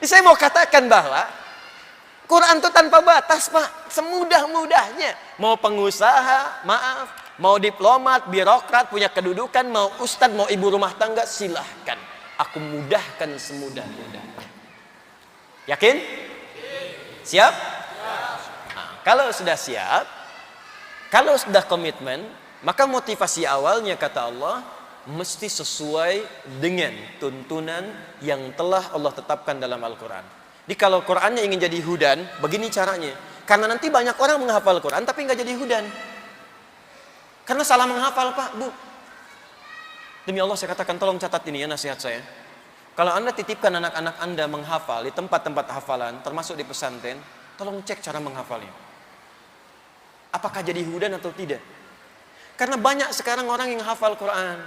Jadi saya mau katakan bahwa Quran itu tanpa batas, Pak. Semudah-mudahnya. Mau pengusaha, maaf. Mau diplomat, birokrat, punya kedudukan. Mau ustadz, mau ibu rumah tangga, silahkan. Aku mudahkan semudah-mudahnya. Yakin? Siap? Nah, kalau sudah siap, kalau sudah komitmen, maka motivasi awalnya kata Allah, mesti sesuai dengan tuntunan yang telah Allah tetapkan dalam Al-Quran. Jadi kalau Qurannya ingin jadi hudan, begini caranya. Karena nanti banyak orang menghafal Quran tapi nggak jadi hudan. Karena salah menghafal, Pak, Bu. Demi Allah saya katakan, tolong catat ini ya nasihat saya. Kalau Anda titipkan anak-anak Anda menghafal di tempat-tempat hafalan, termasuk di pesantren, tolong cek cara menghafalnya. Apakah jadi hudan atau tidak? Karena banyak sekarang orang yang hafal Quran,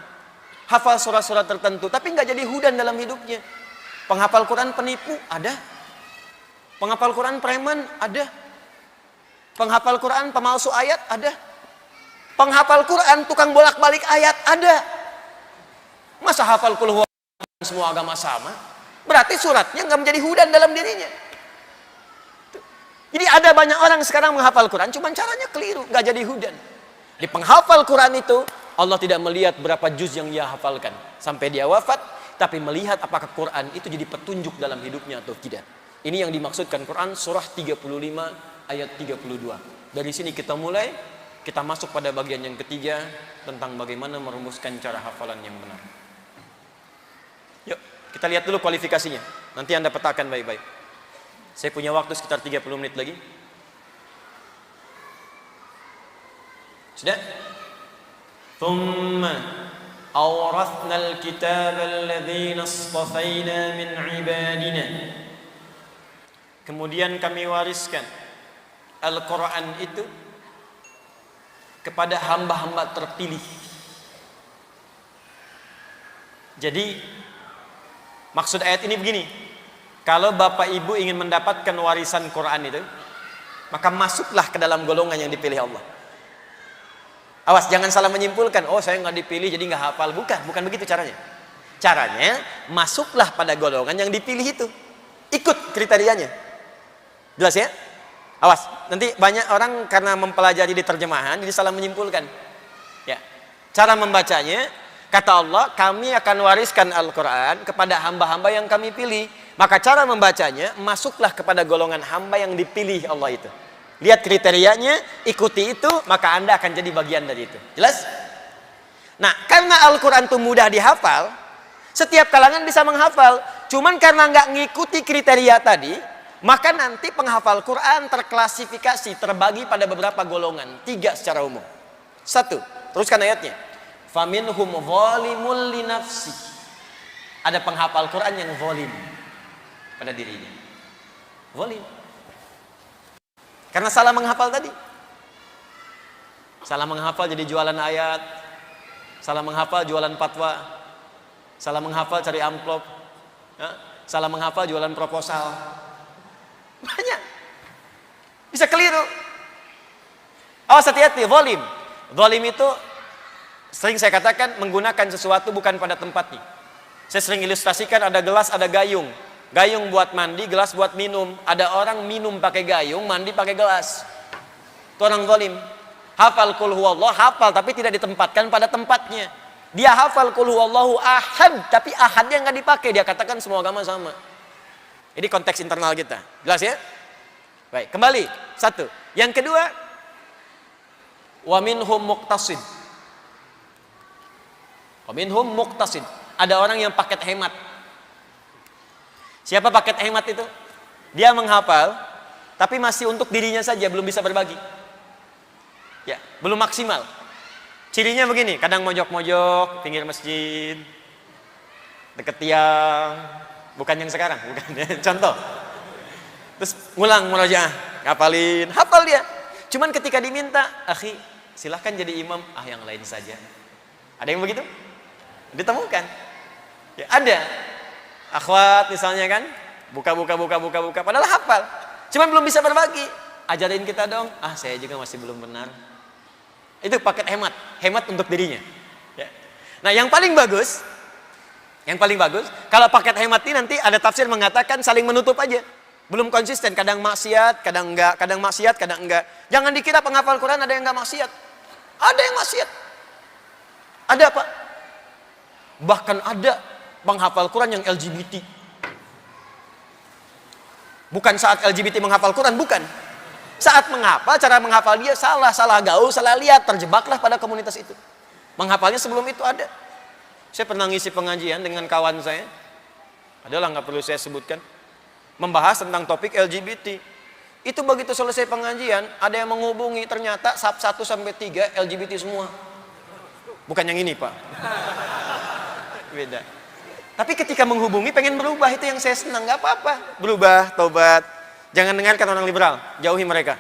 hafal surat-surat tertentu, tapi nggak jadi hudan dalam hidupnya. Penghafal Quran penipu, ada. Penghafal Quran preman, ada. Penghafal Quran pemalsu ayat, ada. Penghafal Quran tukang bolak-balik ayat, ada. Masa hafal kul huwallahu semua agama sama? Berarti suratnya nggak menjadi hudan dalam dirinya. Jadi ada banyak orang sekarang menghafal Quran, cuman caranya keliru, nggak jadi hudan. Di penghafal Quran itu, Allah tidak melihat berapa juz yang dia hafalkan sampai dia wafat, tapi melihat apakah Quran itu jadi petunjuk dalam hidupnya atau tidak. Ini yang dimaksudkan Quran surah 35 ayat 32. Dari sini kita mulai, kita masuk pada bagian yang ketiga tentang bagaimana merumuskan cara hafalan yang benar. Yuk, kita lihat dulu kualifikasinya. Nanti Anda petakan baik-baik. Saya punya waktu sekitar 30 menit lagi. Sudah? Thumma awrathna al-kitab alladhina istafayna min ibadina. Kemudian kami wariskan Al-Quran itu kepada hamba-hamba terpilih. Jadi maksud ayat ini begini, kalau bapak ibu ingin mendapatkan warisan Quran itu, maka masuklah ke dalam golongan yang dipilih Allah. Awas, jangan salah menyimpulkan, oh saya nggak dipilih jadi nggak hafal. Bukan begitu caranya. Caranya, masuklah pada golongan yang dipilih itu. Ikut kriterianya. Jelas ya? Awas, nanti banyak orang karena mempelajari di terjemahan jadi salah menyimpulkan. Ya. Cara membacanya, kata Allah, kami akan wariskan Al-Quran kepada hamba-hamba yang kami pilih. Maka cara membacanya, masuklah kepada golongan hamba yang dipilih Allah itu. Lihat kriterianya, ikuti itu, maka Anda akan jadi bagian dari itu. Jelas? Nah, karena Al-Quran itu mudah dihafal, setiap kalangan bisa menghafal. Cuman karena nggak ngikuti kriteria tadi, maka nanti penghafal Quran terklasifikasi, terbagi pada beberapa golongan. 3 secara umum. 1, teruskan ayatnya. Faminhum zalimul linafsi. Ada penghafal Quran yang zalim pada dirinya. Zalim. Karena salah menghafal tadi. Salah menghafal jadi jualan ayat. Salah menghafal jualan fatwa. Salah menghafal cari amplop. Salah menghafal jualan proposal. Banyak. Bisa keliru. Awas, hati-hati, zalim. Zalim itu sering saya katakan menggunakan sesuatu bukan pada tempatnya. Saya sering ilustrasikan, ada gelas, ada gayung. Gayung buat mandi, gelas buat minum. Ada orang minum pakai gayung, mandi pakai gelas. Itu orang zalim. Hafal qul huwallahu, hafal tapi tidak ditempatkan pada tempatnya. Dia hafal qul huwallahu ahad, tapi ahadnya nggak dipakai. Dia katakan semua agama sama. Ini konteks internal kita. Jelas ya? Baik, kembali. 1. Yang kedua, wa minhum muqtasid. Wa minhum muqtasid. Ada orang yang paket hemat. Siapa paket hemat itu? Dia menghafal, tapi masih untuk dirinya saja, belum bisa berbagi. Ya, belum maksimal. Cirinya begini, kadang mojok-mojok, pinggir masjid, deket tiang, bukan yang sekarang, bukan. Contoh. Terus ngulang murojaah, ngapalin, hafal dia. Cuman ketika diminta, akhi, silahkan jadi imam, yang lain saja. Ada yang begitu? Ditemukan. Ya, ada. Akhwat misalnya kan, buka, padahal hafal. Cuman belum bisa berbagi. Ajarin kita dong. Saya juga masih belum benar. Itu paket hemat untuk dirinya. Ya. Nah, yang paling bagus, Yang paling bagus, kalau paket hemat ini nanti ada tafsir mengatakan saling menutup aja. Belum konsisten, kadang maksiat, kadang enggak, kadang maksiat, kadang enggak. Jangan dikira penghafal Quran ada yang enggak maksiat. Ada yang maksiat. Ada, Pak. Bahkan ada penghafal Quran yang LGBT. Bukan saat LGBT menghafal Quran, bukan. Saat menghafal, cara menghafal dia salah gaul, salah lihat, terjebaklah pada komunitas itu. Menghafalnya sebelum itu ada. Saya pernah ngisi pengajian dengan kawan saya. Adalah nggak perlu saya sebutkan. Membahas tentang topik LGBT. Itu begitu selesai pengajian, ada yang menghubungi, ternyata sub 1 sampai 3 LGBT semua. Bukan yang ini, Pak. Beda. Tapi ketika menghubungi pengen berubah, itu yang saya senang. Nggak apa-apa. Berubah, tobat. Jangan dengarkan orang liberal, jauhi mereka.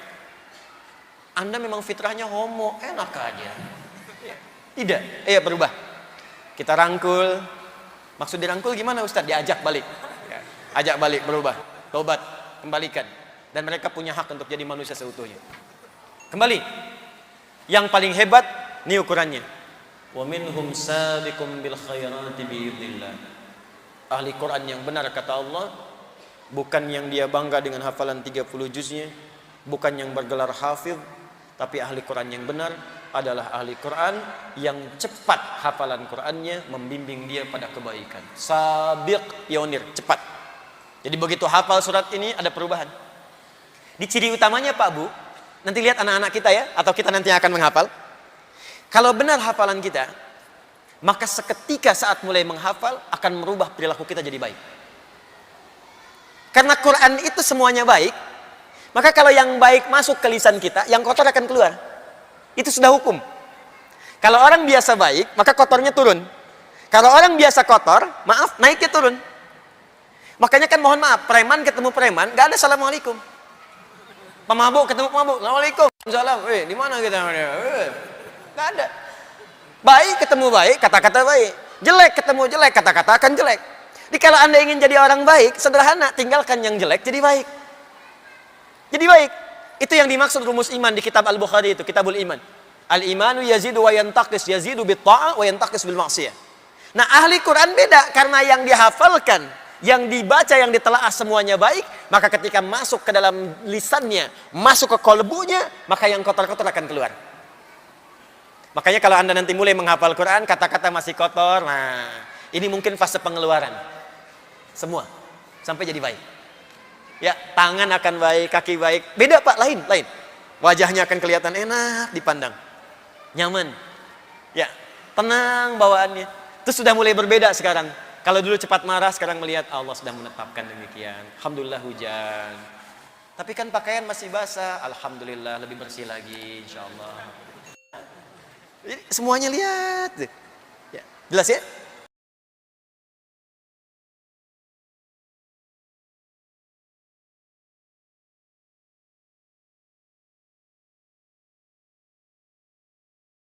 Anda memang fitrahnya homo, enak aja. Tidak, berubah. Kita rangkul. Maksud dirangkul gimana, Ustadz? Diajak balik. Ya, ajak balik, berubah. Tobat, kembalikan. Dan mereka punya hak untuk jadi manusia seutuhnya. Kembali. Yang paling hebat, ini ukurannya. Wa minhum sabiqum bil khairati biidznillah. Ahli Quran yang benar, kata Allah, bukan yang dia bangga dengan hafalan 30 juznya, bukan yang bergelar hafidh, tapi ahli Quran yang benar adalah ahli Quran yang cepat hafalan Qurannya, membimbing dia pada kebaikan. Sabiq, pionir, cepat. Jadi begitu hafal surat ini ada perubahan. Di ciri utamanya, Pak Bu, nanti lihat anak-anak kita ya, atau kita nanti akan menghafal. Kalau benar hafalan kita, maka seketika saat mulai menghafal akan merubah perilaku kita jadi baik. Karena Quran itu semuanya baik, maka kalau yang baik masuk ke lisan kita, yang kotor akan keluar. Itu sudah hukum. Kalau orang biasa baik, maka kotornya turun. Kalau orang biasa kotor, maaf, naiknya turun. Makanya kan mohon maaf, preman ketemu preman, gak ada assalamualaikum. Pemabuk ketemu pemabuk, assalamualaikum, salam. Di mana kita? Gak ada. Baik ketemu baik, kata-kata baik. Jelek ketemu jelek, kata-kata akan jelek. Jadi kalau Anda ingin jadi orang baik, sederhana, tinggalkan yang jelek jadi baik. Jadi baik. Itu yang dimaksud rumus iman di kitab Al-Bukhari itu, Kitabul Iman. Al-imanu yazidu wa yantaqis, yazidu bit ta'ah wa yantaqis bil maksiyah. Nah, ahli Quran beda, karena yang dihafalkan, yang dibaca, yang ditelaah semuanya baik, maka ketika masuk ke dalam lisannya, masuk ke kolbunya, maka yang kotor-kotor akan keluar. Makanya kalau Anda nanti mulai menghafal Quran, kata-kata masih kotor, nah, ini mungkin fase pengeluaran. Semua sampai jadi baik. Ya, tangan akan baik, kaki baik. Beda, Pak, lain. Wajahnya akan kelihatan enak dipandang. Nyaman. Ya, tenang bawaannya. Itu sudah mulai berbeda sekarang. Kalau dulu cepat marah, sekarang melihat Allah sudah menetapkan demikian. Alhamdulillah hujan. Tapi kan pakaian masih basah. Alhamdulillah lebih bersih lagi, insyaallah. Jadi semuanya lihat. Ya, jelas ya?